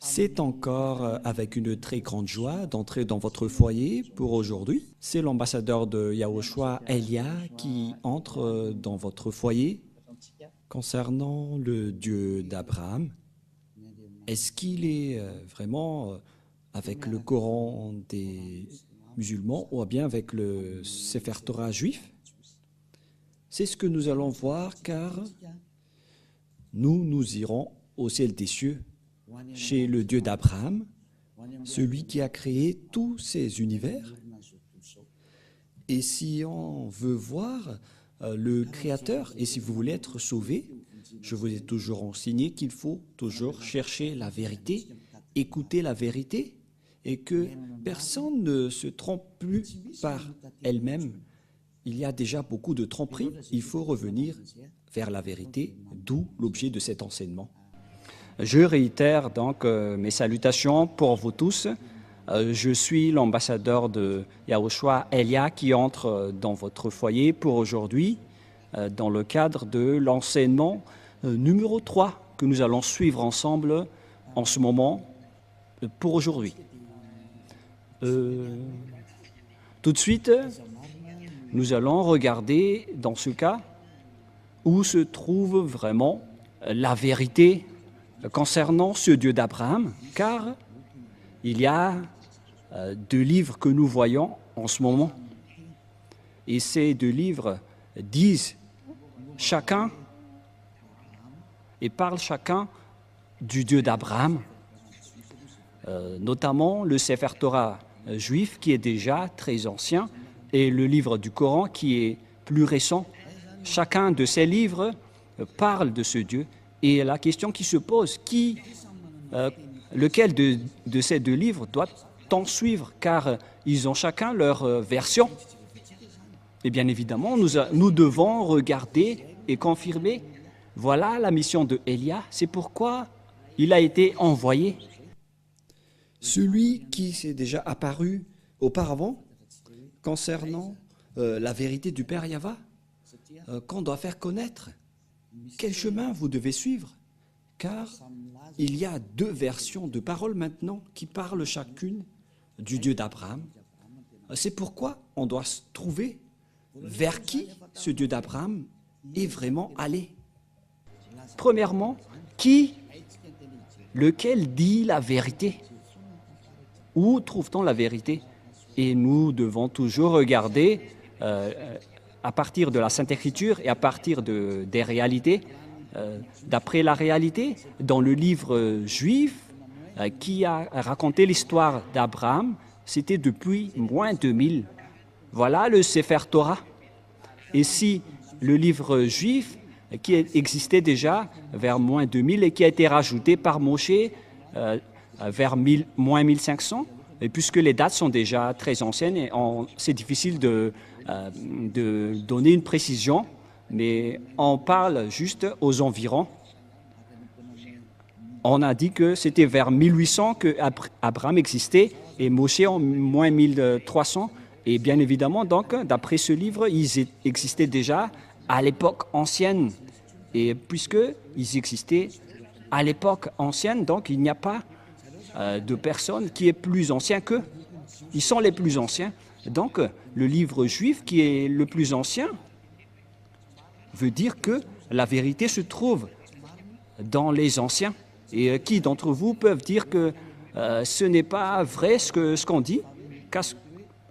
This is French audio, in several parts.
C'est encore avec une très grande joie d'entrer dans votre foyer pour aujourd'hui. C'est l'ambassadeur de Yahushua, Elia, qui entre dans votre foyer concernant le Dieu d'Abraham. Est-ce qu'il est vraiment avec le Coran des musulmans ou bien avec le Sefer Torah juif? C'est ce que nous allons voir car nous irons au ciel des cieux chez le Dieu d'Abraham, celui qui a créé tous ces univers. Et si on veut voir le Créateur, et si vous voulez être sauvé, je vous ai toujours enseigné qu'il faut toujours chercher la vérité, écouter la vérité, et que personne ne se trompe plus par elle-même. Il y a déjà beaucoup de tromperies, il faut revenir vers la vérité, d'où l'objet de cet enseignement. Je réitère donc mes salutations pour vous tous. Je suis l'ambassadeur de Yahushua, Elia, qui entre dans votre foyer pour aujourd'hui dans le cadre de l'enseignement numéro 3 que nous allons suivre ensemble en ce moment pour aujourd'hui. Tout de suite, nous allons regarder dans ce cas où se trouve vraiment la vérité concernant ce Dieu d'Abraham, car il y a deux livres que nous voyons en ce moment. Et ces deux livres disent chacun et parlent chacun du Dieu d'Abraham, notamment le Sefer Torah juif qui est déjà très ancien et le livre du Coran qui est plus récent. Chacun de ces livres parle de ce Dieu. Et la question qui se pose, lequel de ces deux livres doit-on suivre? Car ils ont chacun leur version. Et bien évidemment, nous devons regarder et confirmer. Voilà la mission de Elia, c'est pourquoi il a été envoyé. Celui qui s'est déjà apparu auparavant concernant la vérité du Père Yahva, qu'on doit faire connaître. Quel chemin vous devez suivre? Car il y a deux versions de paroles maintenant qui parlent chacune du Dieu d'Abraham. C'est pourquoi on doit se trouver vers qui ce Dieu d'Abraham est vraiment allé. Premièrement, lequel dit la vérité? Où trouve-t-on la vérité? Et nous devons toujours regarder à partir de la Sainte Écriture et à partir des réalités, d'après la réalité, dans le livre juif qui a raconté l'histoire d'Abraham, c'était depuis moins 2000. Voilà le Sefer Torah. Et si le livre juif qui existait déjà vers moins 2000 et qui a été rajouté par Moshe vers moins 1500, et puisque les dates sont déjà très anciennes, et c'est difficile de donner une précision, mais on parle juste aux environs. On a dit que c'était vers 1800 que Abraham existait et Moshe en moins 1300. Et bien évidemment, donc, d'après ce livre, ils existaient déjà à l'époque ancienne. Et puisqu'ils existaient à l'époque ancienne, donc il n'y a pas de personne qui est plus ancien qu'eux. Ils sont les plus anciens. Donc, le livre juif qui est le plus ancien veut dire que la vérité se trouve dans les anciens. Et qui d'entre vous peuvent dire que ce n'est pas vrai ce qu'on dit,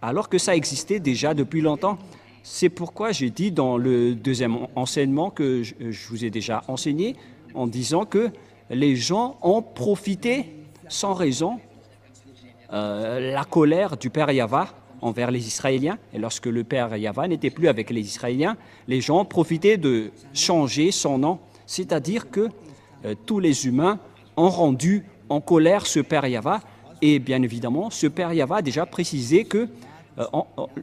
alors que ça existait déjà depuis longtemps? C'est pourquoi j'ai dit dans le deuxième enseignement que je vous ai déjà enseigné, en disant que les gens ont profité sans raison la colère du Père Yahva envers les Israéliens. Et lorsque le Père Yahva n'était plus avec les Israéliens, les gens profitaient de changer son nom. C'est-à-dire que tous les humains ont rendu en colère ce Père Yahva. Et bien évidemment, ce Père Yahva a déjà précisé que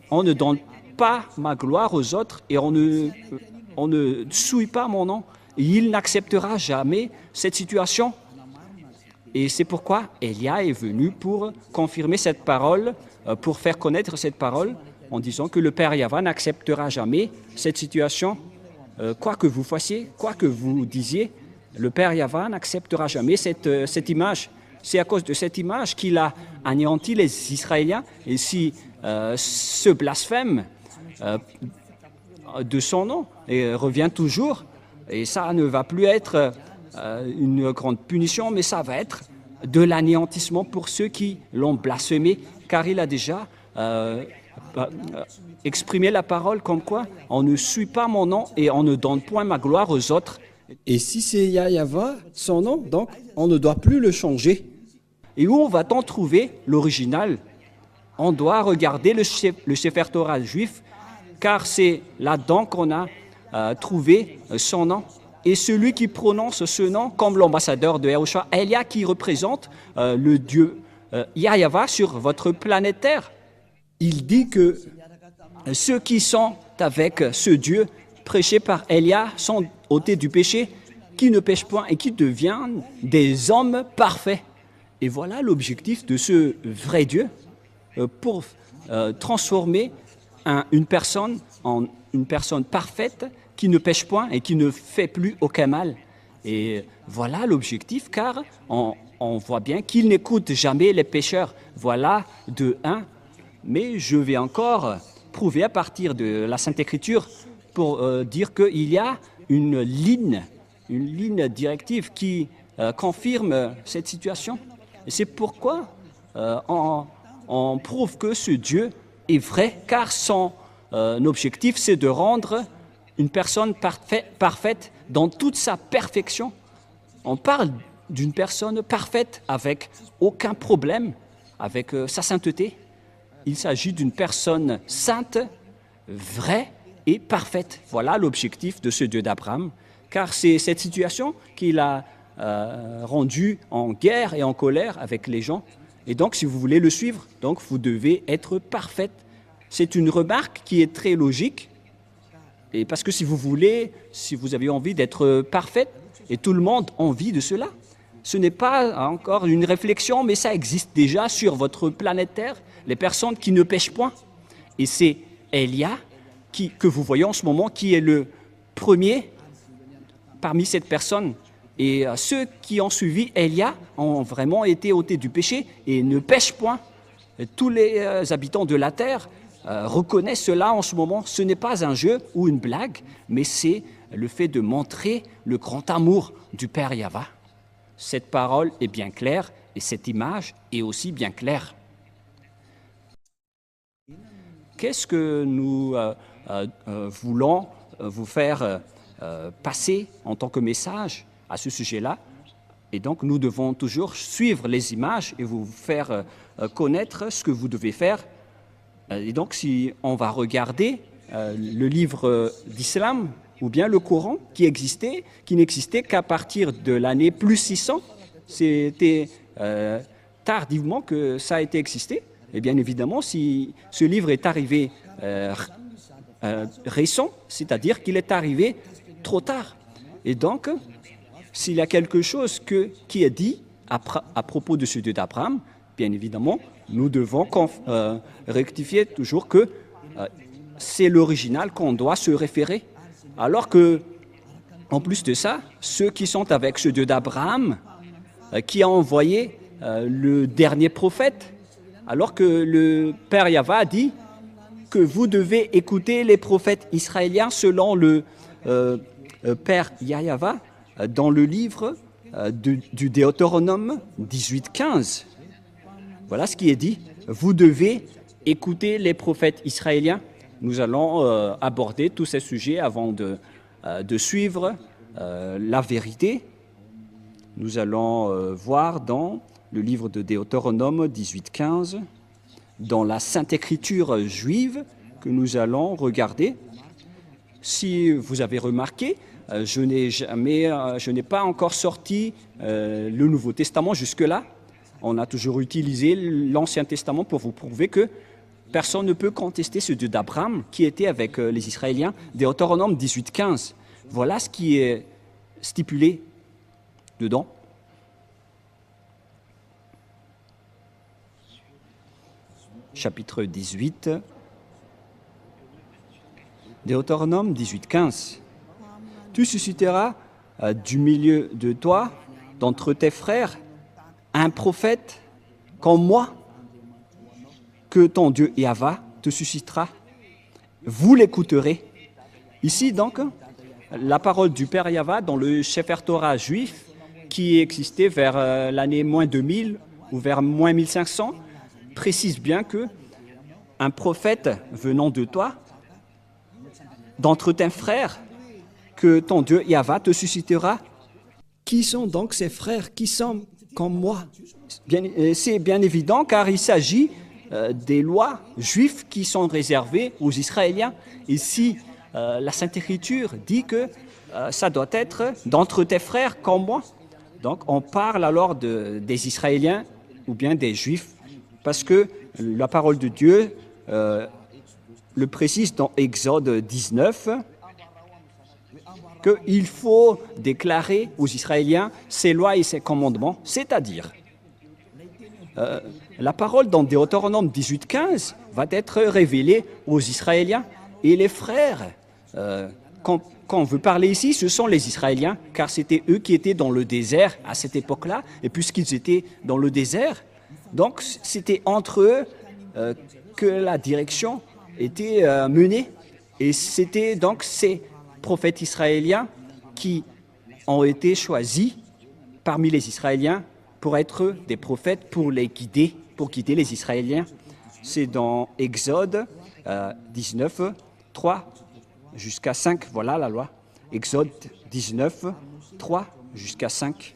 on ne donne pas ma gloire aux autres et on ne souille pas mon nom. Et il n'acceptera jamais cette situation. Et c'est pourquoi Elia est venu pour confirmer cette parole, pour faire connaître cette parole, en disant que le Père Yahva n'acceptera jamais cette situation. Quoi que vous fassiez, quoi que vous disiez, le Père Yahva n'acceptera jamais cette image. C'est à cause de cette image qu'il a anéanti les Israéliens. Et si ce blasphème de son nom et revient toujours, et ça ne va plus être une grande punition, mais ça va être de l'anéantissement pour ceux qui l'ont blasphémé, car il a déjà exprimé la parole comme quoi on ne suit pas mon nom et on ne donne point ma gloire aux autres. Et si c'est Yahyawa, son nom, donc on ne doit plus le changer. Et où va-t-on trouver l'original? On doit regarder le Sefer Torah juif, car c'est là-dedans qu'on a trouvé son nom. Et celui qui prononce ce nom comme l'ambassadeur de Yahushua, Elia, qui représente le Dieu Yahyawa sur votre planète Terre. Il dit que ceux qui sont avec ce Dieu prêché par Elia sont ôtés du péché, qui ne pêchent point et qui deviennent des hommes parfaits. Et voilà l'objectif de ce vrai Dieu pour transformer une personne en une personne parfaite qui ne pêche point et qui ne fait plus aucun mal. Et voilà l'objectif, car on voit bien qu'il n'écoute jamais les pécheurs. Voilà de un. Mais je vais encore prouver à partir de la Sainte Écriture pour dire qu'il y a une ligne directive qui confirme cette situation. Et c'est pourquoi on prouve que ce Dieu est vrai, car son objectif, c'est de rendre une personne parfaite dans toute sa perfection. On parle d'une personne parfaite avec aucun problème, avec sa sainteté. Il s'agit d'une personne sainte, vraie et parfaite. Voilà l'objectif de ce Dieu d'Abraham, car c'est cette situation qu'il a rendu en guerre et en colère avec les gens. Et donc, si vous voulez le suivre, donc vous devez être parfaite. C'est une remarque qui est très logique. Et parce que si vous avez envie d'être parfaite, et tout le monde a envie de cela, ce n'est pas encore une réflexion, mais ça existe déjà sur votre planète Terre, les personnes qui ne pêchent point. Et c'est Elia que vous voyez en ce moment qui est le premier parmi cette personne. Et ceux qui ont suivi Elia ont vraiment été ôtés du péché et ne pêchent point. Et tous les habitants de la terre reconnaissent cela en ce moment. Ce n'est pas un jeu ou une blague, mais c'est le fait de montrer le grand amour du Père Yahva. Cette parole est bien claire et cette image est aussi bien claire. Qu'est-ce que nous voulons vous faire passer en tant que message à ce sujet-là? Et donc, nous devons toujours suivre les images et vous faire connaître ce que vous devez faire. Et donc, si on va regarder le livre d'Islam ou bien le Coran qui n'existait qu'à partir de l'année plus 600, c'était tardivement que ça a été existé. Et bien évidemment, si ce livre est arrivé récent, c'est-à-dire qu'il est arrivé trop tard. Et donc, s'il y a quelque chose qui est dit à propos de ce Dieu d'Abraham, bien évidemment, nous devons rectifier toujours que c'est l'original qu'on doit se référer. Alors que, en plus de ça, ceux qui sont avec ce Dieu d'Abraham, qui a envoyé le dernier prophète, alors que le Père Yahva a dit que vous devez écouter les prophètes israéliens selon le Père Yahva dans le livre du Deutéronome 18-15. Voilà ce qui est dit. Vous devez écouter les prophètes israéliens. Nous allons aborder tous ces sujets avant de suivre la vérité. Nous allons voir dans le livre de Deutéronome 18-15, dans la Sainte Écriture juive que nous allons regarder. Si vous avez remarqué, je n'ai pas encore sorti le Nouveau Testament jusque-là. On a toujours utilisé l'Ancien Testament pour vous prouver que personne ne peut contester ce Dieu d'Abraham qui était avec les Israéliens. Deutéronome 18-15. Voilà ce qui est stipulé dedans. Chapitre 18, Deutéronome 18-15. Tu susciteras du milieu de toi, d'entre tes frères, un prophète comme moi que ton Dieu Yahva te suscitera. Vous l'écouterez. Ici donc, la parole du Père Yahva dans le Sefer Torah juif qui existait vers l'année moins 2000 ou vers moins 1500 précise bien que un prophète venant de toi, d'entre tes frères, que ton Dieu Yahva te suscitera. Qui sont donc ces frères qui sont comme moi? C'est bien évident car il s'agit des lois juives qui sont réservées aux Israéliens. Ici, la Sainte Écriture dit que ça doit être d'entre tes frères comme moi. Donc on parle alors des Israéliens ou bien des Juifs parce que la parole de Dieu le précise dans Exode 19 qu'il faut déclarer aux Israéliens ses lois et ses commandements, c'est-à-dire la parole dans Deutéronome 18:15 va être révélée aux Israéliens et les frères. Quand on veut parler ici, ce sont les Israéliens, car c'était eux qui étaient dans le désert à cette époque-là, et puisqu'ils étaient dans le désert, donc c'était entre eux que la direction était menée, et c'était donc ces prophètes israéliens qui ont été choisis parmi les Israéliens pour être des prophètes, pour guider les Israéliens. C'est dans Exode 19, 3 jusqu'à 5, voilà la loi. Exode 19, 3 jusqu'à 5.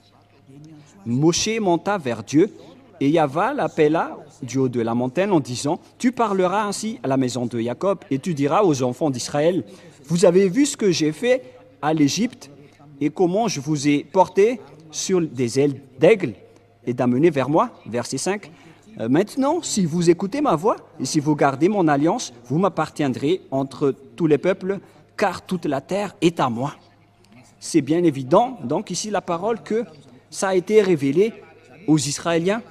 Moshe monta vers Dieu et Yahva l'appela du haut de la montagne en disant « Tu parleras ainsi à la maison de Jacob et tu diras aux enfants d'Israël, vous avez vu ce que j'ai fait à l'Égypte et comment je vous ai porté sur des ailes d'aigle et d'amener vers moi. » Verset 5. Maintenant, si vous écoutez ma voix et si vous gardez mon alliance, vous m'appartiendrez entre tous les peuples, car toute la terre est à moi. C'est bien évident, donc ici la parole que ça a été révélé aux Israéliens.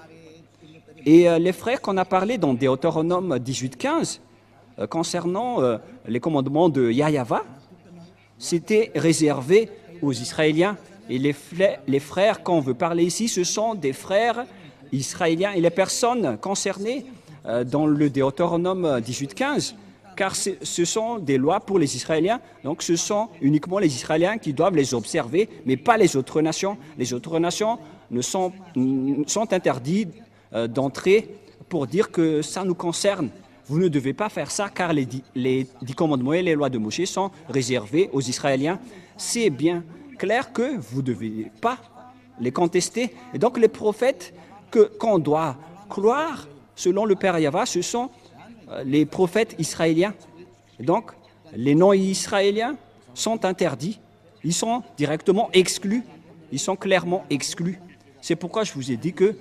Et les frères qu'on a parlé dans Deutéronome 18:15, concernant les commandements de Yahva, c'était réservé aux Israéliens. Et les frères qu'on veut parler ici, ce sont des frères israéliens et les personnes concernées dans le Deutéronome 18:15, car ce sont des lois pour les Israéliens, donc ce sont uniquement les Israéliens qui doivent les observer, mais pas les autres nations. Les autres nations sont interdits d'entrer pour dire que ça nous concerne. Vous ne devez pas faire ça car les 10 commandements et les lois de Moïse sont réservés aux Israéliens. C'est bien clair que vous ne devez pas les contester. Et donc les prophètes qu'on doit croire, selon le Père Yahva, ce sont les prophètes israéliens. Et donc les non-israéliens sont interdits. Ils sont directement exclus. Ils sont clairement exclus. C'est pourquoi je vous ai dit que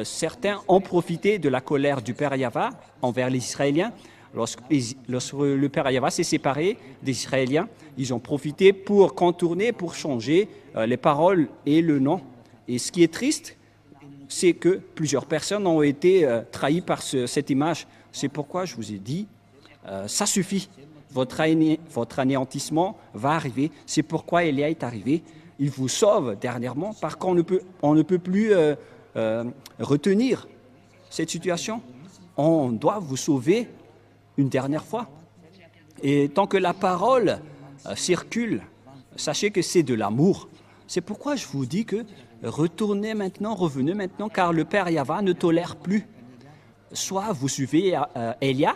certains ont profité de la colère du Père Yahva envers les Israéliens. Lorsque le Père Yahva s'est séparé des Israéliens, ils ont profité pour contourner, pour changer les paroles et le nom. Et ce qui est triste, c'est que plusieurs personnes ont été trahies par cette image. C'est pourquoi je vous ai dit, ça suffit. Votre anéantissement va arriver. C'est pourquoi Élia est arrivé. Il vous sauve dernièrement parce qu'on ne peut plus retenir cette situation. On doit vous sauver une dernière fois. Et tant que la parole circule, sachez que c'est de l'amour. C'est pourquoi je vous dis que revenez maintenant, car le Père Yahva ne tolère plus. Soit vous suivez Élia,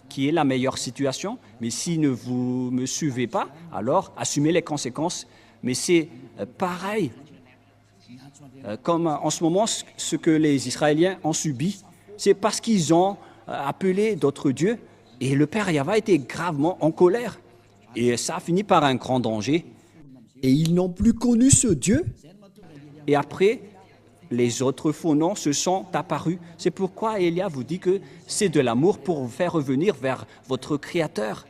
qui est la meilleure situation, mais si vous ne me suivez pas, alors assumez les conséquences. Mais c'est pareil, comme en ce moment, ce que les Israéliens ont subi, c'est parce qu'ils ont appelé d'autres dieux, et le Père Yahva était gravement en colère. Et ça a fini par un grand danger. Et ils n'ont plus connu ce Dieu. Et après, les autres faux noms se sont apparus. C'est pourquoi Élia vous dit que c'est de l'amour pour vous faire revenir vers votre Créateur,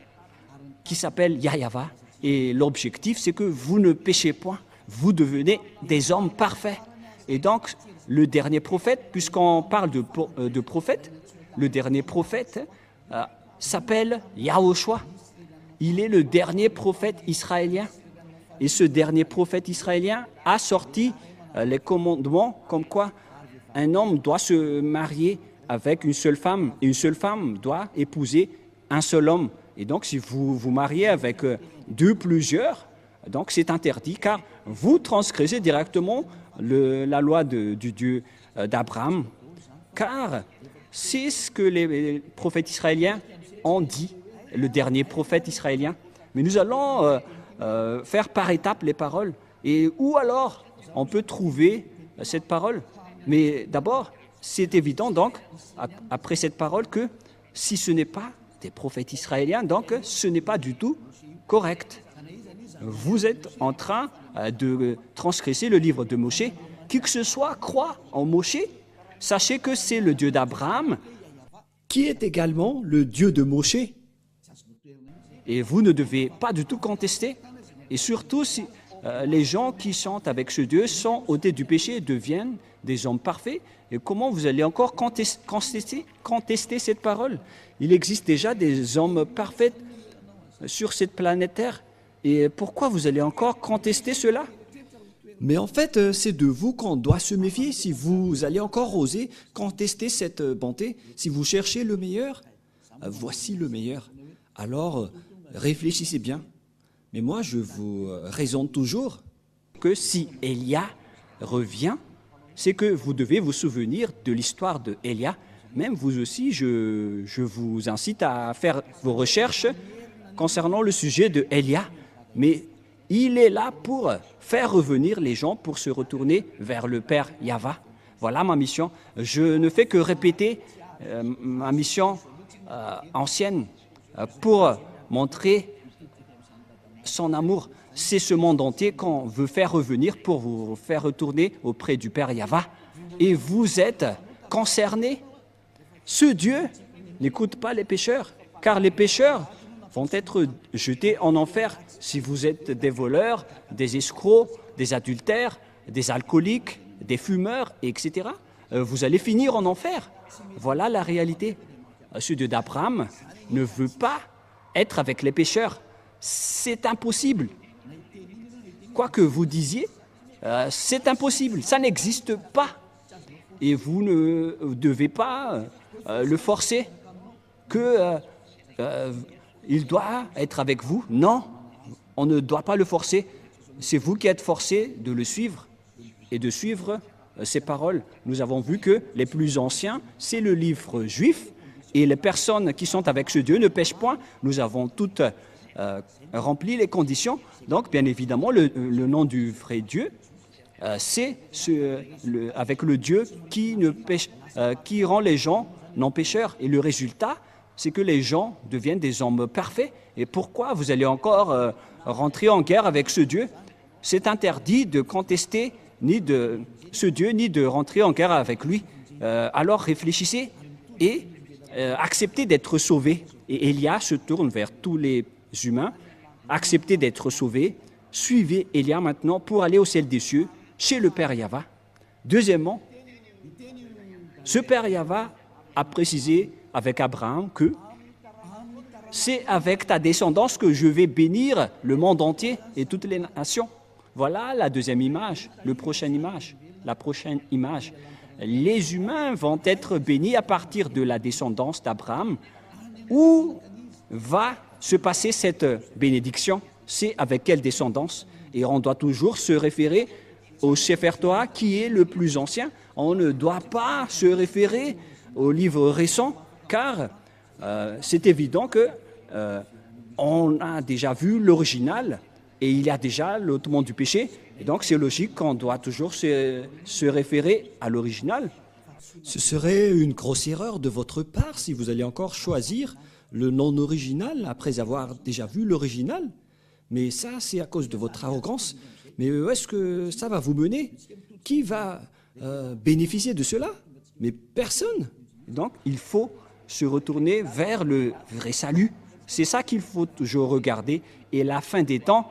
qui s'appelle Yahva. Et l'objectif, c'est que vous ne péchez point. Vous devenez des hommes parfaits. Et donc, le dernier prophète, puisqu'on parle de prophète, le dernier prophète s'appelle Yahushua. Il est le dernier prophète israélien. Et ce dernier prophète israélien a sorti les commandements comme quoi un homme doit se marier avec une seule femme et une seule femme doit épouser un seul homme. Et donc, si vous vous mariez avec deux, plusieurs, donc c'est interdit car vous transgressez directement la loi du Dieu d'Abraham. Car c'est ce que les prophètes israéliens ont dit, le dernier prophète israélien. Mais nous allons faire par étapes les paroles. Et où alors on peut trouver cette parole? Mais d'abord, c'est évident donc, après cette parole, que si ce n'est pas des prophètes israéliens, donc ce n'est pas du tout correct. Vous êtes en train de transgresser le livre de Moshe. Qui que ce soit croit en Moshe, sachez que c'est le Dieu d'Abraham. Qui est également le Dieu de Moshe. Et vous ne devez pas du tout contester. Et surtout, si les gens qui sont avec ce Dieu sont ôtés du péché et deviennent des hommes parfaits. Et comment vous allez encore contester cette parole? Il existe déjà des hommes parfaits sur cette planète Terre. Et pourquoi vous allez encore contester cela? Mais en fait, c'est de vous qu'on doit se méfier si vous allez encore oser contester cette bonté. Si vous cherchez le meilleur, voici le meilleur. Alors, réfléchissez bien. Mais moi, je vous raisonne toujours que si Élia revient, c'est que vous devez vous souvenir de l'histoire de Élia. Même vous aussi, je vous incite à faire vos recherches concernant le sujet de Élia. Mais il est là pour faire revenir les gens, pour se retourner vers le Père Yahva. Voilà ma mission. Je ne fais que répéter ma mission ancienne pour montrer son amour. C'est ce monde entier qu'on veut faire revenir pour vous faire retourner auprès du Père Yahva. Et vous êtes concernés. Ce Dieu n'écoute pas les pécheurs, car les pécheurs vont être jetés en enfer. Si vous êtes des voleurs, des escrocs, des adultères, des alcooliques, des fumeurs, etc., vous allez finir en enfer. Voilà la réalité. Ce Dieu d'Abraham ne veut pas être avec les pécheurs. C'est impossible. Quoi que vous disiez, c'est impossible. Ça n'existe pas. Et vous ne devez pas le forcer il doit être avec vous. Non, on ne doit pas le forcer. C'est vous qui êtes forcés de le suivre et de suivre ses paroles. Nous avons vu que les plus anciens, c'est le livre juif et les personnes qui sont avec ce Dieu ne pêchent point. Nous avons toutes rempli les conditions. Donc, bien évidemment, le nom du vrai Dieu, c'est avec le Dieu qui rend les gens non pécheurs. Et le résultat, c'est que les gens deviennent des hommes parfaits. Et pourquoi vous allez encore rentrer en guerre avec ce Dieu? C'est interdit de contester ni de ce Dieu, ni de rentrer en guerre avec lui. Alors réfléchissez et acceptez d'être sauvés. Et Élia se tourne vers tous les humains. Acceptez d'être sauvés. Suivez Élia maintenant pour aller au ciel des cieux, chez le Père Yahva. Deuxièmement, ce Père Yahva a précisé avec Abraham que c'est avec ta descendance que je vais bénir le monde entier et toutes les nations. Voilà la deuxième image, la prochaine image. Les humains vont être bénis à partir de la descendance d'Abraham. Où va se passer cette bénédiction? C'est avec quelle descendance? Et on doit toujours se référer au Sefer Torah qui est le plus ancien. On ne doit pas se référer au livre récent car c'est évident que on a déjà vu l'original et il y a déjà l'ôtement du péché. Et donc c'est logique qu'on doit toujours se référer à l'original. Ce serait une grosse erreur de votre part si vous allez encore choisir le non original après avoir déjà vu l'original. Mais ça, c'est à cause de votre arrogance. Mais où est-ce que ça va vous mener? Qui va bénéficier de cela? Mais personne. Donc il faut se retourner vers le vrai salut. C'est ça qu'il faut toujours regarder. Et la fin des temps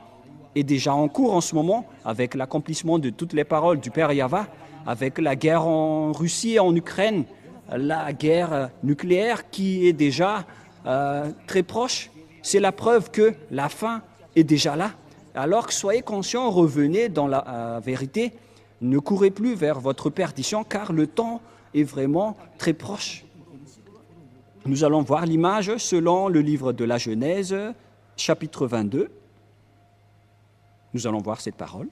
est déjà en cours en ce moment avec l'accomplissement de toutes les paroles du Père Yahva, avec la guerre en Russie et en Ukraine, la guerre nucléaire qui est déjà très proche. C'est la preuve que la fin est déjà là. Alors que soyez conscients, revenez dans la vérité. ne courez plus vers votre perdition, car le temps est vraiment très proche. Nous allons voir l'image selon le livre de la Genèse, chapitre 22. Nous allons voir cette parole.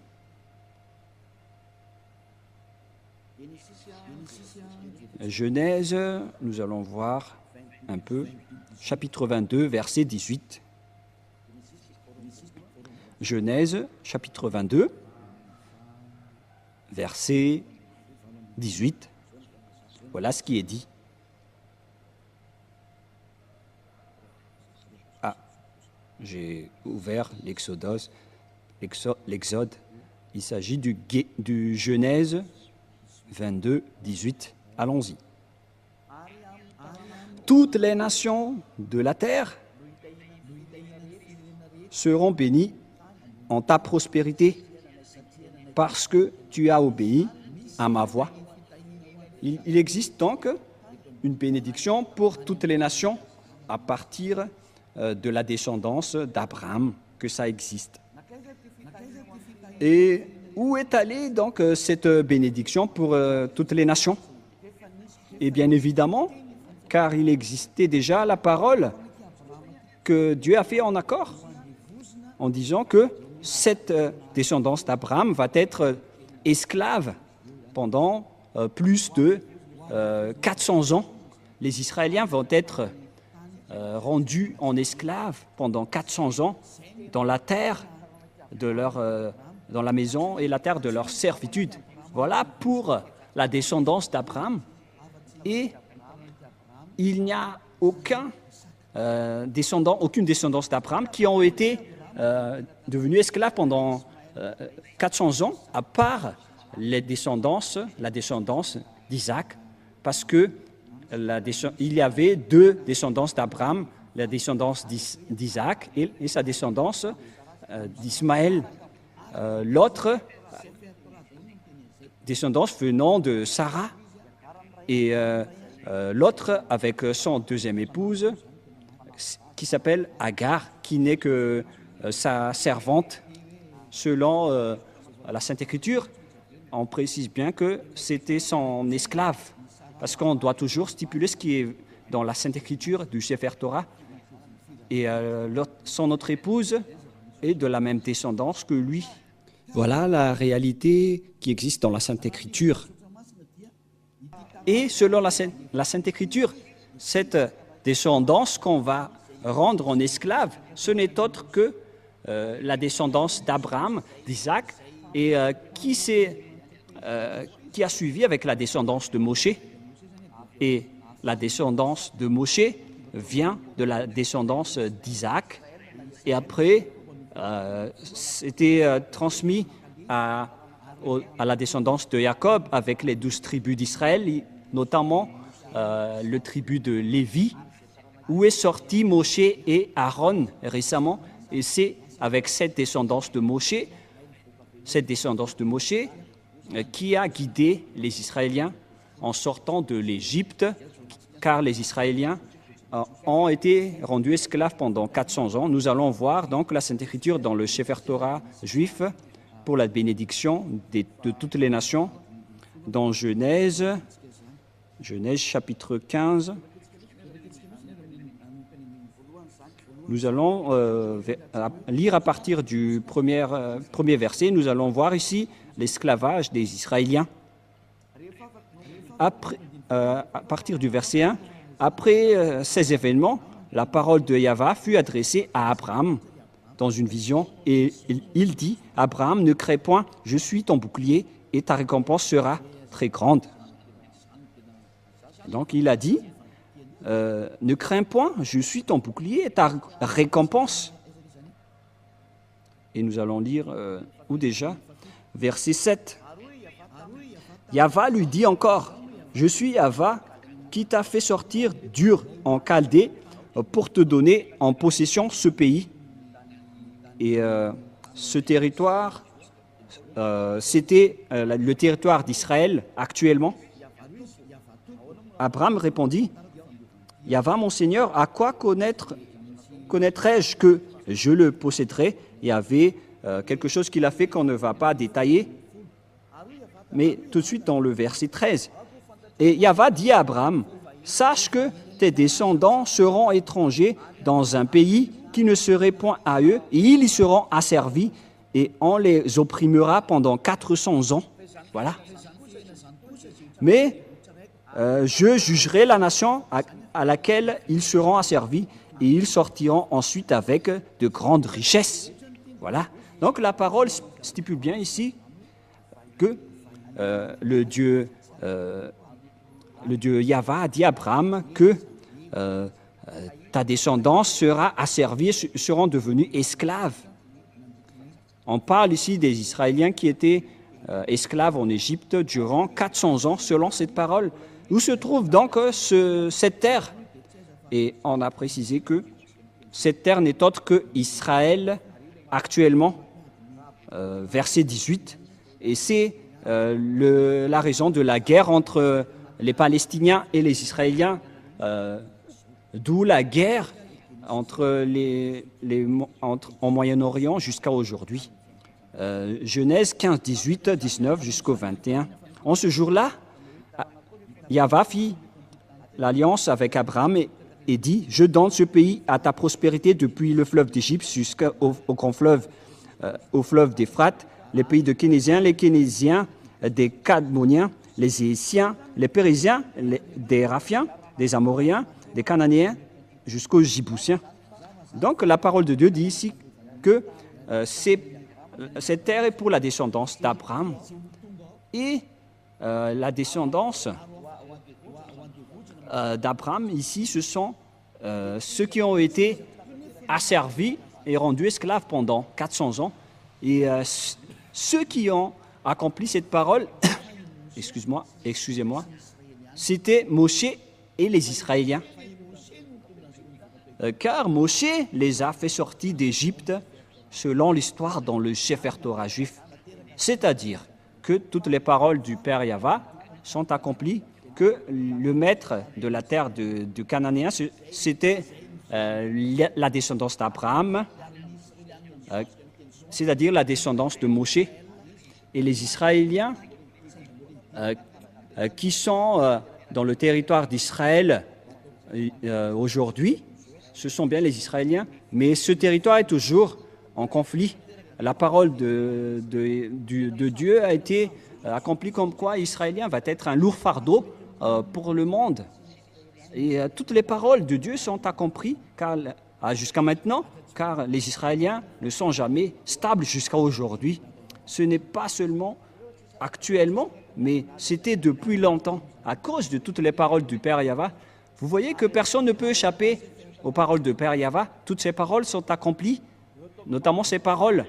Genèse, nous allons voir un peu, chapitre 22, verset 18. Genèse, chapitre 22, verset 18. Voilà ce qui est dit. Ah, j'ai ouvert l'Exode. Il s'agit du Genèse 22, 18. Allons-y. Toutes les nations de la terre seront bénies en ta prospérité parce que tu as obéi à ma voix. Il existe donc une bénédiction pour toutes les nations à partir de la descendance d'Abraham, que ça existe. Et où est allée donc cette bénédiction pour toutes les nations? Et bien évidemment, car il existait déjà la parole que Dieu a fait en accord, en disant que cette descendance d'Abraham va être esclave pendant plus de 400 ans. Les Israéliens vont être rendus en esclaves pendant 400 ans dans la terre de dans la maison et la terre de leur servitude. Voilà pour la descendance d'Abraham. Et il n'y a aucune descendance d'Abraham qui ont été devenus esclaves pendant 400 ans, à part la descendance d'Isaac, parce que il y avait deux descendances d'Abraham, la descendance d'Isaac et sa descendance d'Ismaël. L'autre descendance venant de Sarah et l'autre avec son deuxième épouse qui s'appelle Agar, qui n'est que sa servante. Selon la Sainte Écriture, on précise bien que c'était son esclave, parce qu'on doit toujours stipuler ce qui est dans la Sainte Écriture du Sefer Torah. Et son autre épouse est de la même descendance que lui. Voilà la réalité qui existe dans la Sainte Écriture. Et selon la Sainte Écriture, cette descendance qu'on va rendre en esclave, ce n'est autre que la descendance d'Abraham, d'Isaac, et qui a suivi avec la descendance de Moshe. Et la descendance de Moshe vient de la descendance d'Isaac. Et après, c'était transmis à la descendance de Jacob avec les 12 tribus d'Israël, notamment le tribu de Lévi, où est sorti Moshe et Aaron récemment. Et c'est avec cette descendance de Moshe qui a guidé les Israéliens en sortant de l'Égypte, car les Israéliens ont été rendus esclaves pendant 400 ans. Nous allons voir donc la Sainte Écriture dans le Sefer Torah juif pour la bénédiction de toutes les nations, dans Genèse chapitre 15. Nous allons lire à partir du premier verset. Nous allons voir ici l'esclavage des Israéliens. À partir du verset 1, après ces événements, la parole de Yahva fut adressée à Abraham dans une vision, et il dit, « Abraham, ne crains point, je suis ton bouclier, et ta récompense sera très grande. » Donc il a dit, ne crains point, je suis ton bouclier et ta récompense. Et nous allons lire, où déjà? Verset 7. Yahva lui dit encore, je suis Yahva qui t'a fait sortir d'Ur en Chaldée pour te donner en possession ce pays. Et ce territoire, c'était le territoire d'Israël actuellement. Abraham répondit, Yahva, mon Seigneur, à quoi connaîtrais-je que je le posséderai? Il y avait quelque chose qu'il a fait qu'on ne va pas détailler. mais tout de suite dans le verset 13. Et Yahva dit à Abraham, « Sache que tes descendants seront étrangers dans un pays qui ne serait point à eux, et ils y seront asservis, et on les opprimera pendant 400 ans. » Voilà. Mais je jugerai la nation à laquelle ils seront asservis, et ils sortiront ensuite avec de grandes richesses. Voilà. Donc la parole stipule bien ici que le Dieu Yahva a dit à Abraham que ta descendance sera asservie, seront devenus esclaves. On parle ici des Israéliens qui étaient esclaves en Égypte durant 400 ans, selon cette parole. Où se trouve donc cette terre? Et on a précisé que cette terre n'est autre que Israël actuellement, verset 18. Et c'est la raison de la guerre entre les Palestiniens et les Israéliens, d'où la guerre en Moyen-Orient jusqu'à aujourd'hui. Genèse 15, 18, 19 jusqu'au 21. En ce jour-là, Yahva fit l'alliance avec Abraham et dit, « Je donne ce pays à ta prospérité depuis le fleuve d'Égypte jusqu'au grand fleuve, au fleuve d'Éphrate, les pays de Kénésiens, les Kénésiens, des Cadmoniens, les Hétiens, les Périsiens, des Raphiens, des Amoriens, des Cananéens, jusqu'aux Jibousiens. » Donc la parole de Dieu dit ici que cette terre est pour la descendance d'Abraham. Et la descendance d'Abraham, ici, ce sont ceux qui ont été asservis et rendus esclaves pendant 400 ans. Et ceux qui ont accompli cette parole, excusez-moi, c'était Moshe et les Israéliens. Car Moshe les a fait sortir d'Égypte selon l'histoire dans le Sefer Torah juif. C'est-à-dire que toutes les paroles du Père Yahva sont accomplies, que le maître de la terre du Cananéen, c'était la descendance d'Abraham, c'est-à-dire la descendance de Moshe. Et les Israéliens qui sont dans le territoire d'Israël aujourd'hui, ce sont bien les Israéliens, mais ce territoire est toujours en conflit. La parole de Dieu a été accomplie comme quoi Israélien va être un lourd fardeau pour le monde. Et toutes les paroles de Dieu sont accomplies jusqu'à maintenant, car les Israéliens ne sont jamais stables jusqu'à aujourd'hui. Ce n'est pas seulement actuellement, mais c'était depuis longtemps, à cause de toutes les paroles du Père Yahva. Vous voyez que personne ne peut échapper aux paroles du Père Yahva. Toutes ces paroles sont accomplies, notamment ces paroles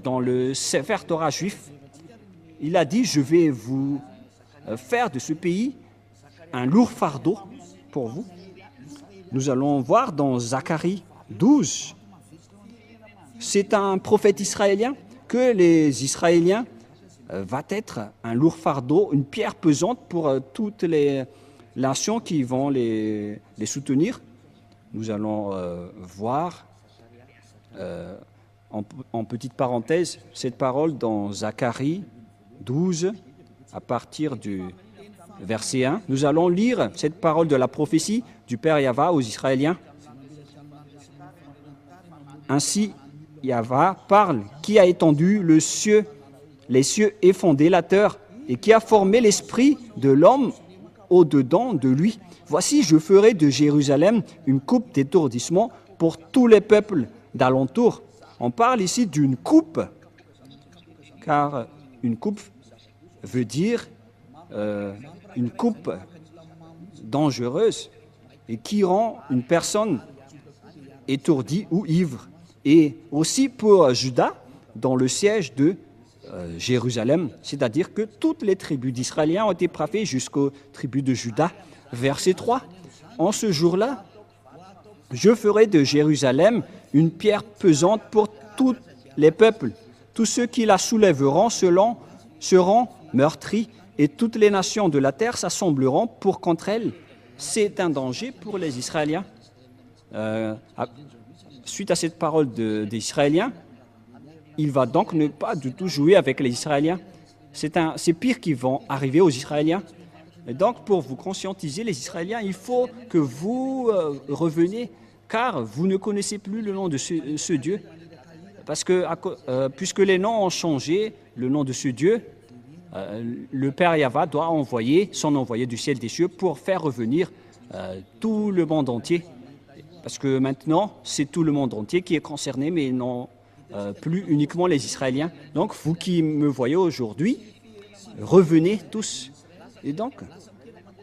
dans le Sefer Torah juif. Il a dit, je vais vous faire de ce pays un lourd fardeau pour vous. Nous allons voir dans Zacharie 12, c'est un prophète israélien que les Israéliens va être un lourd fardeau, une pierre pesante pour toutes les nations qui vont les soutenir. Nous allons voir, en petite parenthèse, cette parole dans Zacharie 12, à partir du verset 1. Nous allons lire cette parole de la prophétie du Père Yahva aux Israéliens. Ainsi, Yahva parle, qui a étendu les cieux et fondé la terre, et qui a formé l'esprit de l'homme au-dedans de lui. Voici, je ferai de Jérusalem une coupe d'étourdissement pour tous les peuples d'alentour. On parle ici d'une coupe, car une coupe veut dire une coupe dangereuse et qui rend une personne étourdie ou ivre. Et aussi pour Juda, dans le siège de Jérusalem, c'est-à-dire que toutes les tribus d'Israéliens ont été frappées jusqu'aux tribus de Juda. Verset 3, en ce jour-là, je ferai de Jérusalem une pierre pesante pour tous les peuples. Tous ceux qui la soulèveront seront meurtris, et toutes les nations de la terre s'assembleront pour contre elle. C'est un danger pour les Israéliens. Suite à cette parole des Israéliens, il va donc ne pas du tout jouer avec les Israéliens. c'est pire qui vont arriver aux Israéliens. Et donc, pour vous conscientiser, les Israéliens, il faut que vous reveniez, car vous ne connaissez plus le nom de ce Dieu. Parce que, puisque les noms ont changé, le nom de ce Dieu, le Père Yahva doit envoyer son envoyé du ciel des cieux pour faire revenir tout le monde entier. Parce que maintenant, c'est tout le monde entier qui est concerné, mais non plus uniquement les Israéliens. Donc, vous qui me voyez aujourd'hui, revenez tous. Et donc,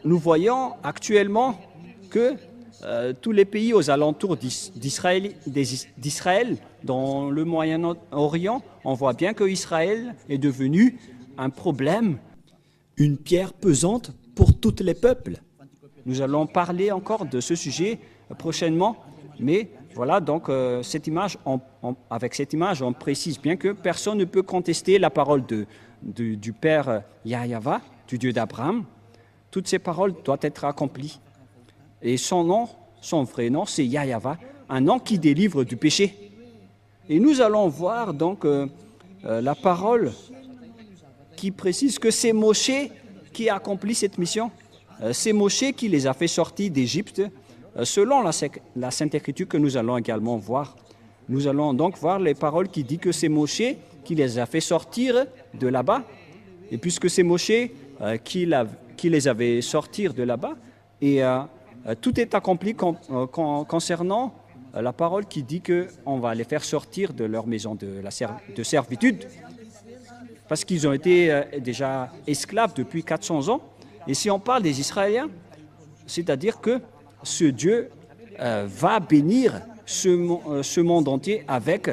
nous voyons actuellement que tous les pays aux alentours d'Israël, dans le Moyen-Orient, on voit bien que Israël est devenu un problème. Une pierre pesante pour tous les peuples. Nous allons parler encore de ce sujet prochainement, mais voilà, donc avec cette image, on précise bien que personne ne peut contester la parole du Père Yahva, du Dieu d'Abraham. Toutes ces paroles doivent être accomplies. Et son vrai nom, c'est Yahva, un nom qui délivre du péché. Et nous allons voir donc la parole qui précise que c'est Moshe qui a accompli cette mission. C'est Moshe qui les a fait sortir d'Égypte, selon la Sainte Écriture que nous allons également voir. Nous allons donc voir les paroles qui disent que c'est Moshe qui les a fait sortir de là-bas. Et puisque c'est Moshe qui les avait sortir de là-bas, et tout est accompli concernant la parole qui dit qu'on va les faire sortir de leur maison de servitude, parce qu'ils ont été déjà esclaves depuis 400 ans. Et si on parle des Israéliens, c'est-à-dire que ce Dieu va bénir ce monde entier avec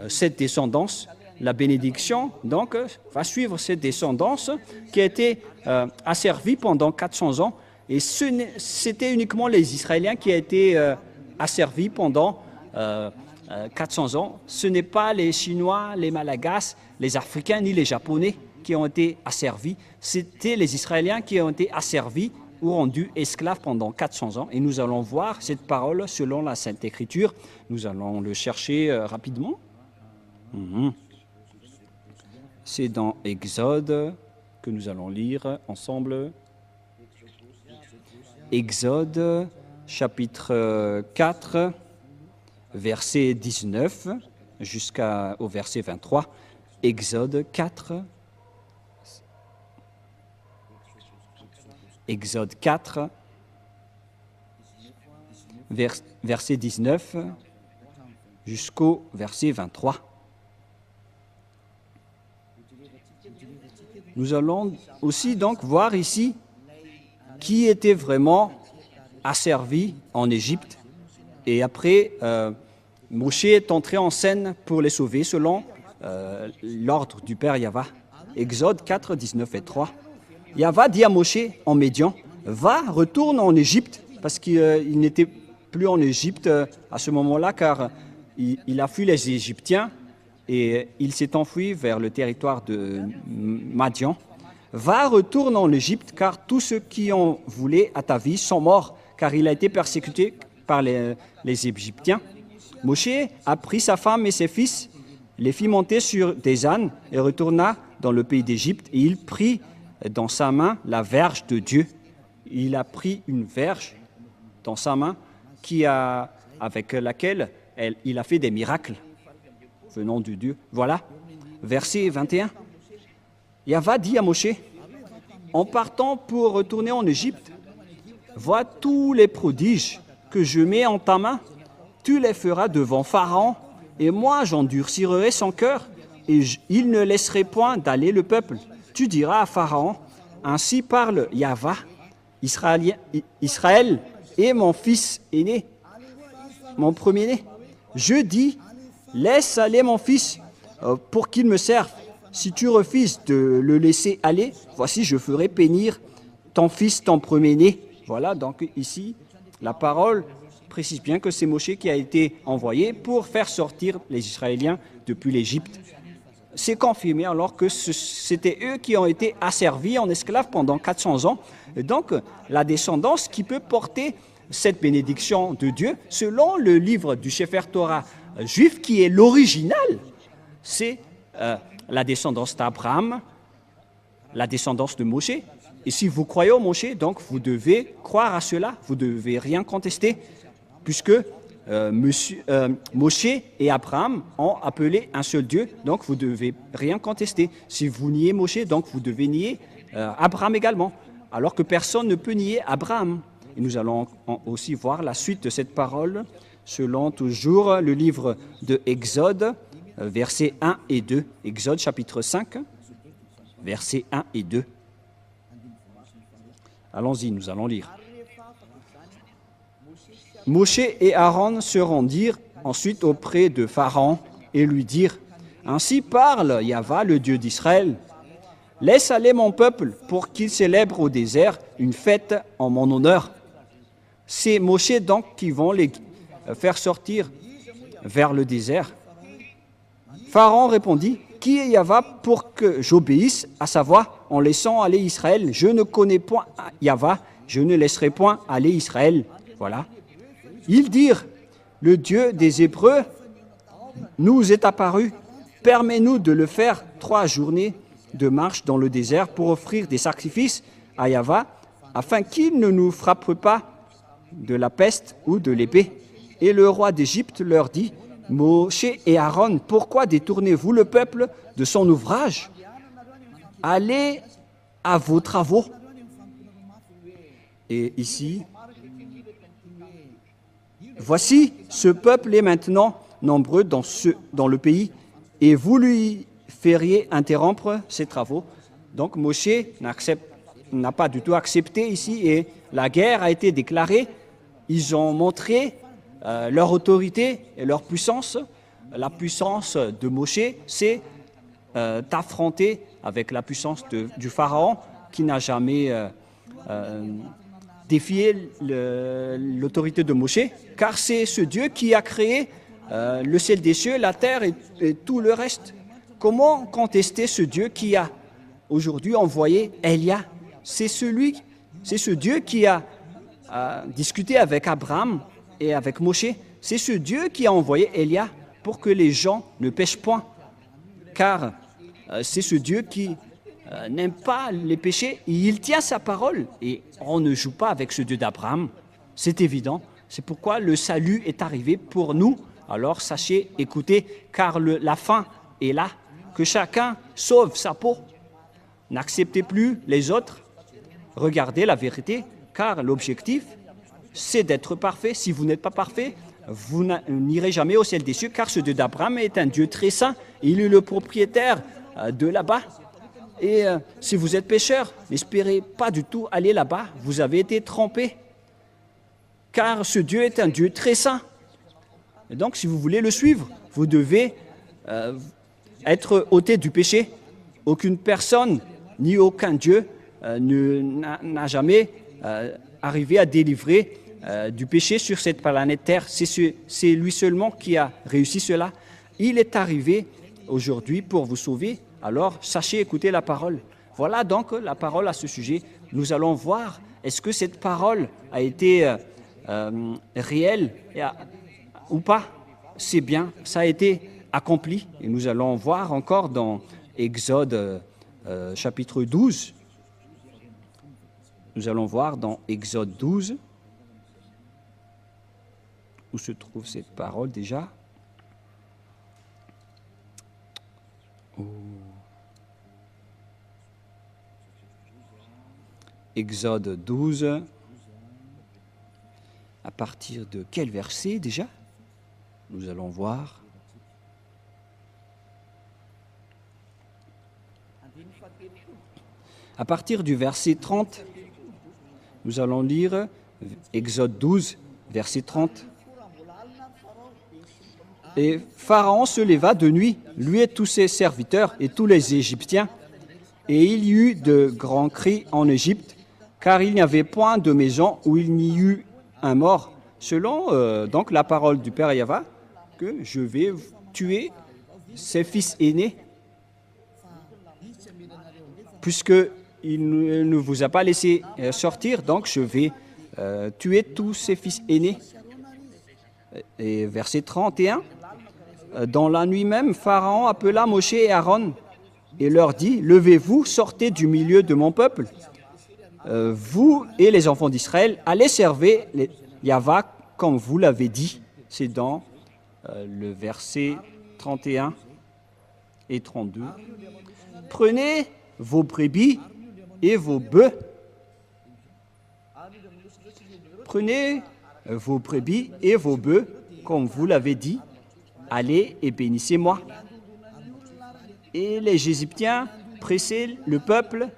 cette descendance. La bénédiction, donc, va suivre cette descendance qui a été asservie pendant 400 ans. Et c'était uniquement les Israéliens qui ont été asservis pendant 400 ans. Ce n'est pas les Chinois, les Malagasy, les Africains ni les Japonais qui ont été asservis. C'était les Israéliens qui ont été asservis ou rendus esclaves pendant 400 ans. Et nous allons voir cette parole selon la Sainte Écriture. Nous allons le chercher rapidement. C'est dans Exode que nous allons lire ensemble. Exode, chapitre 4, verset 19 jusqu'au verset 23. Exode 4. Exode 4, verset 19 jusqu'au verset 23. Nous allons aussi donc voir ici qui était vraiment asservi en Égypte. Et après, Moshe est entré en scène pour les sauver selon l'ordre du Père Yahva. Exode 4, 19 et 3. Yahva dit à Moshe en Médian, « Va, retourne en Égypte » parce qu'il n'était plus en Égypte à ce moment-là, car il a fui les Égyptiens et il s'est enfui vers le territoire de Madian. « Va, retourne en Égypte, car tous ceux qui en voulaient à ta vie sont morts, car il a été persécuté par les Égyptiens. » Moshe a pris sa femme et ses fils, les fit monter sur des ânes et retourna dans le pays d'Égypte, et il prit dans sa main la verge de Dieu. Il a pris une verge dans sa main avec laquelle il a fait des miracles venant de Dieu. Voilà, verset 21. Yahva dit à Moshe, en partant pour retourner en Égypte, vois tous les prodiges que je mets en ta main, tu les feras devant Pharaon, et moi j'endurcirai son cœur, et il ne laisserait point d'aller le peuple. Tu diras à Pharaon, ainsi parle Yahva, Israël est mon fils aîné, mon premier-né. Je dis, laisse aller mon fils pour qu'il me serve. Si tu refuses de le laisser aller, voici je ferai périr ton fils, ton premier-né. Voilà, donc ici, la parole précise bien que c'est Moshe qui a été envoyé pour faire sortir les Israéliens depuis l'Égypte. C'est confirmé alors que c'était eux qui ont été asservis en esclaves pendant 400 ans. Et donc, la descendance qui peut porter cette bénédiction de Dieu, selon le livre du Sefer Torah juif, qui est l'original, c'est la descendance d'Abraham, la descendance de Moshe. Et si vous croyez au Moshe, donc vous devez croire à cela, vous ne devez rien contester, puisque Moshe et Abraham ont appelé un seul Dieu, donc vous ne devez rien contester. Si vous niez Moshe, donc vous devez nier Abraham également, alors que personne ne peut nier Abraham. Et nous allons aussi voir la suite de cette parole selon toujours le livre de Exode, versets 1 et 2. Exode chapitre 5, versets 1 et 2. Allons-y, nous allons lire. Moshe et Aaron se rendirent ensuite auprès de Pharaon et lui dirent « Ainsi parle Yahva, le Dieu d'Israël. Laisse aller mon peuple pour qu'il célèbre au désert une fête en mon honneur. » C'est Moshe donc qui vont les faire sortir vers le désert. Pharaon répondit « Qui est Yahva pour que j'obéisse à sa voix en laissant aller Israël? Je ne connais point Yahva, je ne laisserai point aller Israël. » Voilà. Ils dirent « Le Dieu des Hébreux nous est apparu. Permets-nous de le faire 3 journées de marche dans le désert pour offrir des sacrifices à Yahva, afin qu'il ne nous frappe pas de la peste ou de l'épée. » Et le roi d'Égypte leur dit « Moshe et Aaron, pourquoi détournez-vous le peuple de son ouvrage? Allez à vos travaux. » Et ici, voici, ce peuple est maintenant nombreux dans le pays, et vous lui feriez interrompre ses travaux. Donc Moshe n'a pas du tout accepté ici, et la guerre a été déclarée. Ils ont montré leur autorité et leur puissance. La puissance de Moshe, c'est d'affronter avec la puissance du Pharaon qui n'a jamais défié l'autorité de Moshe, car c'est ce Dieu qui a créé le ciel des cieux, la terre et tout le reste. Comment contester ce Dieu qui a aujourd'hui envoyé Élia? C'est ce Dieu qui a discuté avec Abraham et avec Moshe. C'est ce Dieu qui a envoyé Élia pour que les gens ne pêchent point, car c'est ce Dieu qui n'aime pas les péchés, et il tient sa parole, et on ne joue pas avec ce Dieu d'Abraham, c'est évident. C'est pourquoi le salut est arrivé pour nous. Alors sachez, écoutez, car la fin est là, que chacun sauve sa peau. N'acceptez plus les autres, regardez la vérité, car l'objectif, c'est d'être parfait. Si vous n'êtes pas parfait, vous n'irez jamais au ciel des cieux, car ce Dieu d'Abraham est un Dieu très saint. Il est le propriétaire de là-bas. Et si vous êtes pécheur, n'espérez pas du tout aller là-bas. Vous avez été trompé, car ce Dieu est un Dieu très saint. Et donc, si vous voulez le suivre, vous devez être ôté du péché. Aucune personne, ni aucun Dieu n'a jamais arrivé à délivrer du péché sur cette planète Terre. C'est lui seulement qui a réussi cela. Il est arrivé aujourd'hui pour vous sauver. Alors, sachez écouter la parole. Voilà donc la parole à ce sujet. Nous allons voir, est-ce que cette parole a été réelle ou pas? C'est bien, ça a été accompli. Et nous allons voir encore dans Exode chapitre 12. Nous allons voir dans Exode 12, où se trouve cette parole déjà. Exode 12, à partir de quel verset déjà? Nous allons voir. À partir du verset 30, nous allons lire Exode 12, verset 30. Et Pharaon se leva de nuit, lui et tous ses serviteurs et tous les Égyptiens, et il y eut de grands cris en Égypte, car il n'y avait point de maison où il n'y eut un mort, selon donc la parole du Père Yahva, que je vais tuer ses fils aînés, puisqu'il ne vous a pas laissé sortir, donc je vais tuer tous ses fils aînés. Et verset 31, dans la nuit même, Pharaon appela Moshe et Aaron et leur dit, « Levez-vous, sortez du milieu de mon peuple. Vous et les enfants d'Israël, allez servir Yahvé comme vous l'avez dit. » C'est dans le verset 31 et 32. « Prenez vos brebis et vos bœufs. Prenez vos brebis et vos bœufs, comme vous l'avez dit. Allez et bénissez-moi. » Et les Égyptiens pressaient le peuple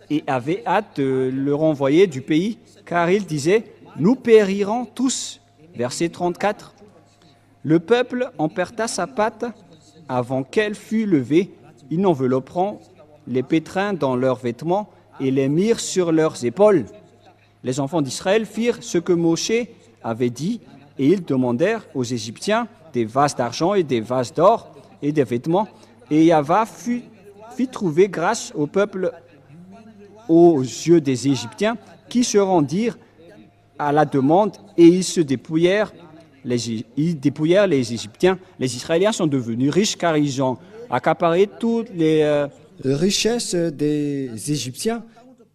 et avaient hâte de le renvoyer du pays, car ils disaient, « Nous périrons tous. » Verset 34. Le peuple emporta sa pâte avant qu'elle fût levée. Ils envelopperont les pétrins dans leurs vêtements et les mirent sur leurs épaules. Les enfants d'Israël firent ce que Moshé avait dit, et ils demandèrent aux Égyptiens des vases d'argent et des vases d'or et des vêtements. Et Yahvé fit trouver grâce au peuple aux yeux des Égyptiens, qui se rendirent à la demande, et ils se dépouillèrent. Ils dépouillèrent les Égyptiens. Les Israéliens sont devenus riches car ils ont accaparé toutes les richesses des Égyptiens.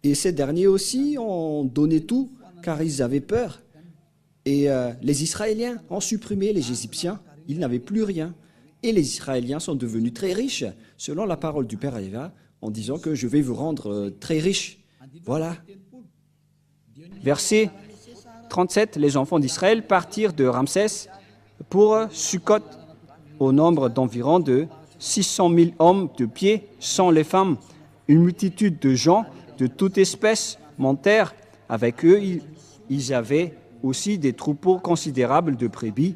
Et ces derniers aussi ont donné tout car ils avaient peur. Et les Israéliens ont supprimé les Égyptiens. Ils n'avaient plus rien. Et les Israéliens sont devenus très riches, selon la parole du Père Yahvé, en disant que je vais vous rendre très riches. Voilà. Verset 37, les enfants d'Israël partirent de Ramsès pour Sukkot, au nombre d'environ de 600 000 hommes de pied, sans les femmes. Une multitude de gens de toute espèce montèrent avec eux. Ils avaient aussi des troupeaux considérables de brebis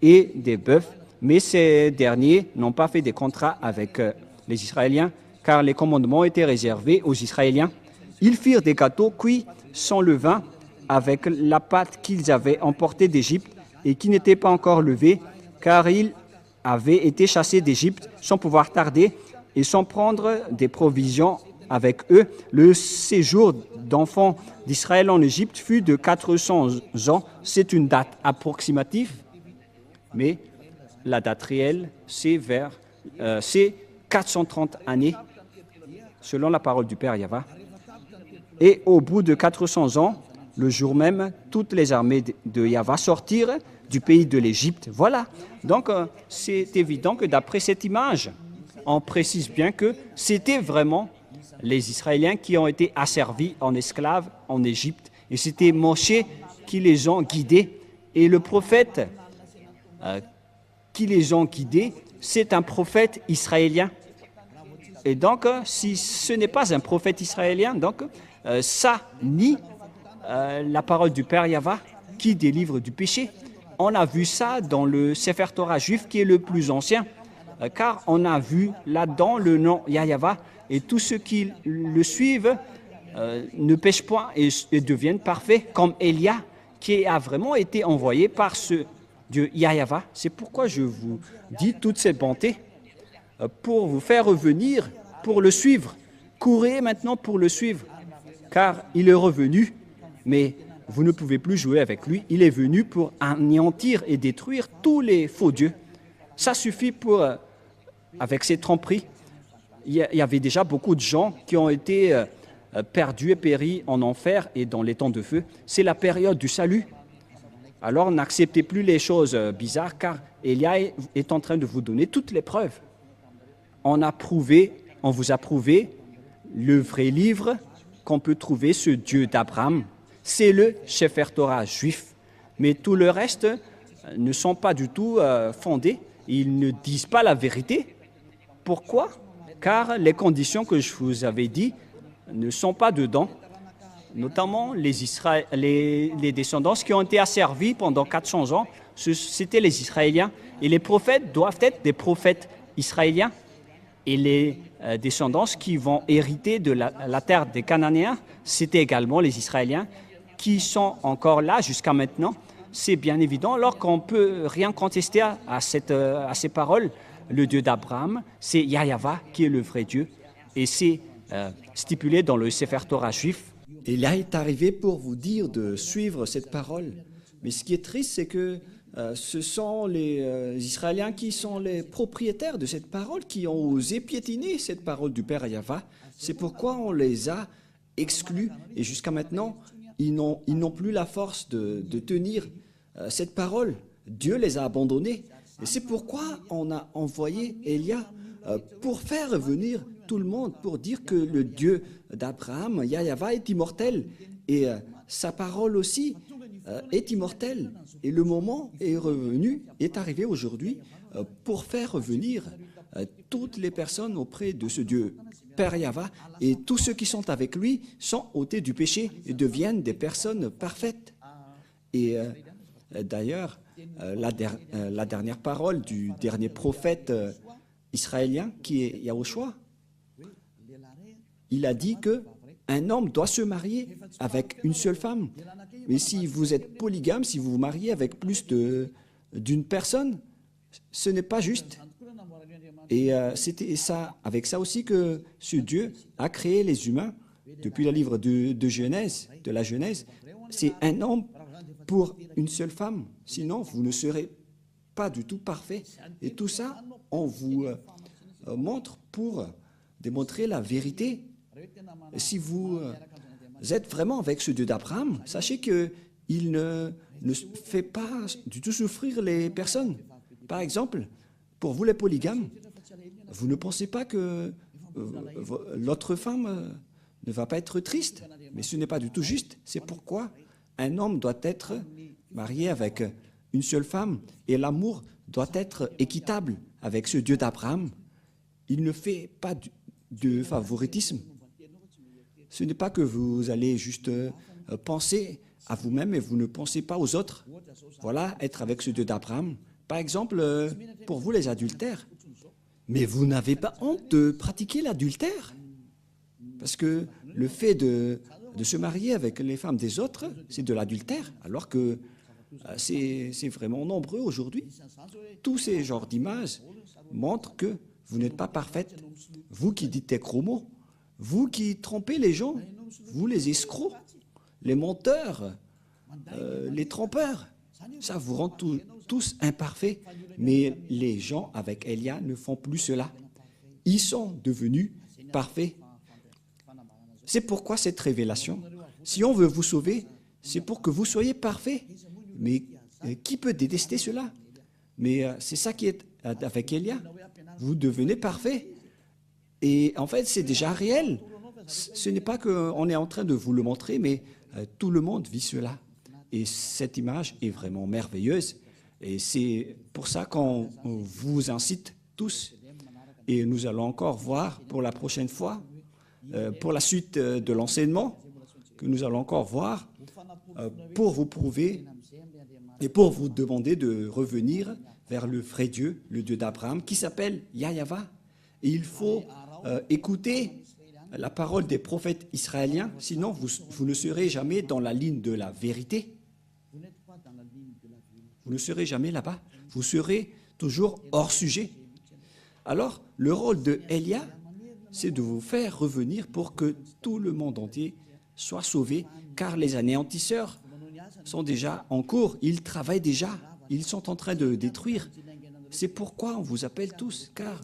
et des bœufs, mais ces derniers n'ont pas fait des contrats avec les Israéliens, car les commandements étaient réservés aux Israéliens. Ils firent des gâteaux cuits sans levain, avec la pâte qu'ils avaient emportée d'Égypte et qui n'était pas encore levée, car ils avaient été chassés d'Égypte sans pouvoir tarder et sans prendre des provisions avec eux. Le séjour d'enfants d'Israël en Égypte fut de 400 ans. C'est une date approximative, mais la date réelle, c'est 430 années, selon la parole du Père Yahvé. Et au bout de 400 ans, le jour même, toutes les armées de Yahvé sortirent du pays de l'Égypte. Voilà. Donc, c'est évident que d'après cette image, on précise bien que c'était vraiment les Israéliens qui ont été asservis en esclaves en Égypte. Et c'était Moshé qui les ont guidés. Et le prophète qui les ont guidés, c'est un prophète israélien. Et donc, si ce n'est pas un prophète israélien, donc ça nie la parole du Père Yahvé qui délivre du péché. On a vu ça dans le Sefer Torah juif qui est le plus ancien, car on a vu là-dedans le nom Yahvé et tous ceux qui le suivent ne pêchent point et deviennent parfaits, comme Élia qui a vraiment été envoyé par ce Dieu Yahvé. C'est pourquoi je vous dis toute cette bonté pour vous faire revenir, pour le suivre. Courez maintenant pour le suivre, car il est revenu, mais vous ne pouvez plus jouer avec lui. Il est venu pour anéantir et détruire tous les faux dieux. Ça suffit pour, avec ces tromperies. Il y avait déjà beaucoup de gens qui ont été perdus et péris en enfer et dans les temps de feu. C'est la période du salut. Alors n'acceptez plus les choses bizarres, car Élia est en train de vous donner toutes les preuves. On vous a prouvé le vrai livre qu'on peut trouver, ce Dieu d'Abraham. C'est le Sefer Torah juif. Mais tout le reste ne sont pas du tout fondés. Ils ne disent pas la vérité. Pourquoi? Car les conditions que je vous avais dit ne sont pas dedans. Notamment les descendants qui ont été asservis pendant 400 ans, c'était les Israéliens. Et les prophètes doivent être des prophètes israéliens. Et les descendants qui vont hériter de la terre des Cananéens, c'était également les Israéliens qui sont encore là jusqu'à maintenant. C'est bien évident, alors qu'on ne peut rien contester à ces paroles. Le Dieu d'Abraham, c'est Yahvé qui est le vrai Dieu. Et c'est stipulé dans le Sefer Torah juif. Et là est arrivé pour vous dire de suivre cette parole. Mais ce qui est triste, c'est que ce sont les Israéliens qui sont les propriétaires de cette parole, qui ont osé piétiner cette parole du Père Yahva. C'est pourquoi on les a exclus et jusqu'à maintenant, ils n'ont plus la force de tenir cette parole. Dieu les a abandonnés. Et c'est pourquoi on a envoyé Élia pour faire revenir tout le monde, pour dire que le Dieu d'Abraham, Yahva, est immortel. Et sa parole aussi est immortelle. Et le moment est revenu, est arrivé aujourd'hui pour faire revenir toutes les personnes auprès de ce Dieu, Père Yahva, et tous ceux qui sont avec lui sont ôtés du péché et deviennent des personnes parfaites. Et d'ailleurs, la dernière parole du dernier prophète israélien, qui est Yahushua, il a dit que un homme doit se marier avec une seule femme. Mais si vous êtes polygame, si vous vous mariez avec plus d'une personne, ce n'est pas juste. Et c'était ça, avec ça aussi que ce Dieu a créé les humains depuis le livre de Genèse, de la Genèse. C'est un homme pour une seule femme. Sinon, vous ne serez pas du tout parfait. Et tout ça, on vous montre pour démontrer la vérité. Si vous êtes vraiment avec ce Dieu d'Abraham, sachez qu'il ne fait pas du tout souffrir les personnes. Par exemple, pour vous les polygames, vous ne pensez pas que l'autre femme ne va pas être triste, mais ce n'est pas du tout juste. C'est pourquoi un homme doit être marié avec une seule femme et l'amour doit être équitable avec ce Dieu d'Abraham. Il ne fait pas de favoritisme. Ce n'est pas que vous allez juste penser à vous-même et vous ne pensez pas aux autres. Voilà, être avec ce Dieu d'Abraham. Par exemple, pour vous les adultères, mais vous n'avez pas honte de pratiquer l'adultère? Parce que le fait de se marier avec les femmes des autres, c'est de l'adultère, alors que c'est vraiment nombreux aujourd'hui. Tous ces genres d'images montrent que vous n'êtes pas parfaite. Vous qui dites des gros mots, vous qui trompez les gens, vous les escrocs, les menteurs, les trompeurs, ça vous rend tous imparfaits. Mais les gens avec Élia ne font plus cela. Ils sont devenus parfaits. C'est pourquoi cette révélation, si on veut vous sauver, c'est pour que vous soyez parfaits. Mais qui peut détester cela? Mais c'est ça qui est avec Élia. Vous devenez parfait. Et en fait, c'est déjà réel. Ce n'est pas qu'on est en train de vous le montrer, mais tout le monde vit cela. Et cette image est vraiment merveilleuse. Et c'est pour ça qu'on vous incite tous. Et nous allons encore voir pour la prochaine fois, pour la suite de l'enseignement, que nous allons encore voir, pour vous prouver et pour vous demander de revenir vers le vrai Dieu, le Dieu d'Abraham, qui s'appelle Yahva. Et il faut écouter la parole des prophètes israéliens, sinon vous ne serez jamais dans la ligne de la vérité. Vous ne serez jamais là-bas. Vous serez toujours hors sujet. Alors, le rôle de Élia, c'est de vous faire revenir pour que tout le monde entier soit sauvé, car les anéantisseurs sont déjà en cours. Ils travaillent déjà. Ils sont en train de détruire. C'est pourquoi on vous appelle tous, car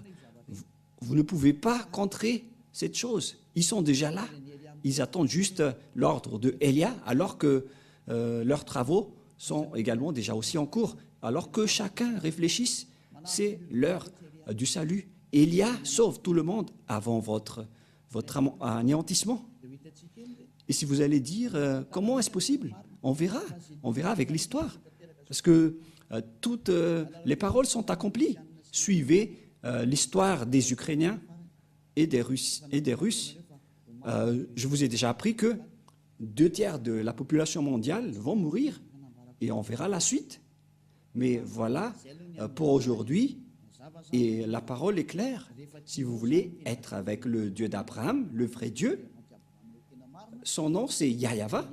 vous ne pouvez pas contrer cette chose. Ils sont déjà là. Ils attendent juste l'ordre de Élia, alors que leurs travaux sont également déjà aussi en cours. Alors que chacun réfléchisse, c'est l'heure du salut. Élia sauve tout le monde avant votre anéantissement. Et si vous allez dire, comment est-ce possible? On verra avec l'histoire. Parce que toutes les paroles sont accomplies. Suivez l'histoire des Ukrainiens et des Russes. Je vous ai déjà appris que 2/3 de la population mondiale vont mourir et on verra la suite. Mais voilà, pour aujourd'hui, et la parole est claire. Si vous voulez être avec le Dieu d'Abraham, le vrai Dieu, son nom c'est Yahva.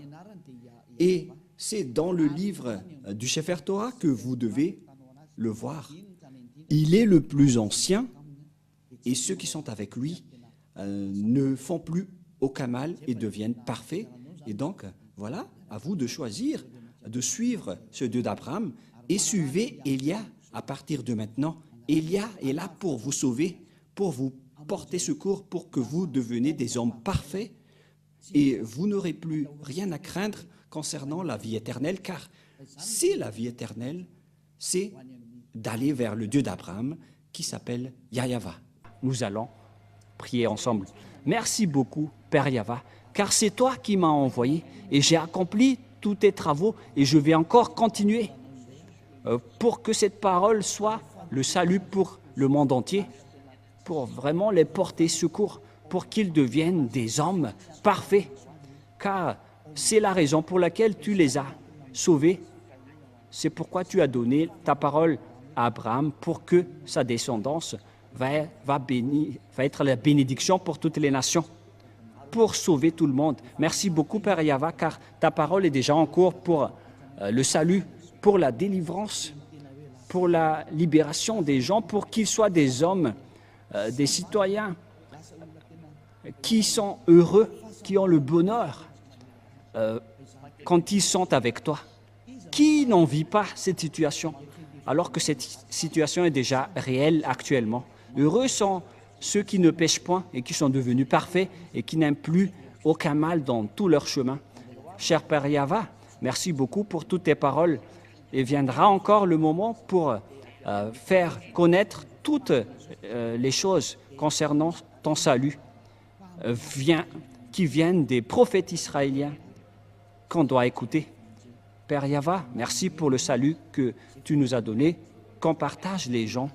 Et c'est dans le livre du Sefer Torah que vous devez le voir. Il est le plus ancien et ceux qui sont avec lui ne font plus aucun mal et deviennent parfaits. Et donc, voilà, à vous de choisir, de suivre ce Dieu d'Abraham, et suivez Élia à partir de maintenant. Élia est là pour vous sauver, pour vous porter secours, pour que vous deveniez des hommes parfaits et vous n'aurez plus rien à craindre concernant la vie éternelle, car c'est la vie éternelle, c'est d'aller vers le Dieu d'Abraham qui s'appelle Yahweh. Nous allons prier ensemble. Merci beaucoup, Père Yahweh, car c'est toi qui m'as envoyé et j'ai accompli tous tes travaux et je vais encore continuer pour que cette parole soit le salut pour le monde entier, pour vraiment les porter secours, pour qu'ils deviennent des hommes parfaits, car c'est la raison pour laquelle tu les as sauvés. C'est pourquoi tu as donné ta parole à Abraham pour que sa descendance va être la bénédiction pour toutes les nations, pour sauver tout le monde. Merci beaucoup, Père Yahweh, car ta parole est déjà en cours pour le salut, pour la délivrance, pour la libération des gens, pour qu'ils soient des hommes, des citoyens qui sont heureux, qui ont le bonheur quand ils sont avec toi. Qui n'en vit pas cette situation, alors que cette situation est déjà réelle actuellement? Heureux sont ceux qui ne pêchent point et qui sont devenus parfaits et qui n'aiment plus aucun mal dans tout leur chemin. Cher Père Yahweh, merci beaucoup pour toutes tes paroles. Et viendra encore le moment pour faire connaître toutes les choses concernant ton salut qui viennent des prophètes israéliens qu'on doit écouter. Père Yahweh, merci pour le salut que tu nous as donné, qu'on partage les gens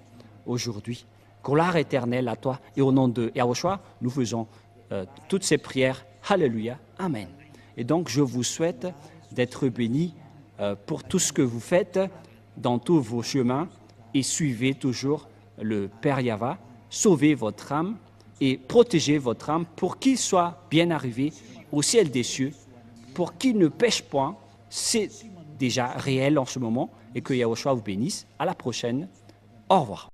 aujourd'hui. Gloire éternelle à toi. Et au nom de Yahushua, nous faisons toutes ces prières. Alléluia. Amen. Et donc, je vous souhaite d'être bénis pour tout ce que vous faites dans tous vos chemins et suivez toujours le Père Yahweh. Sauvez votre âme et protégez votre âme pour qu'il soit bien arrivé au ciel des cieux, pour qu'il ne pêche point. C'est déjà réel en ce moment et que Yahushua vous bénisse. À la prochaine. Au revoir.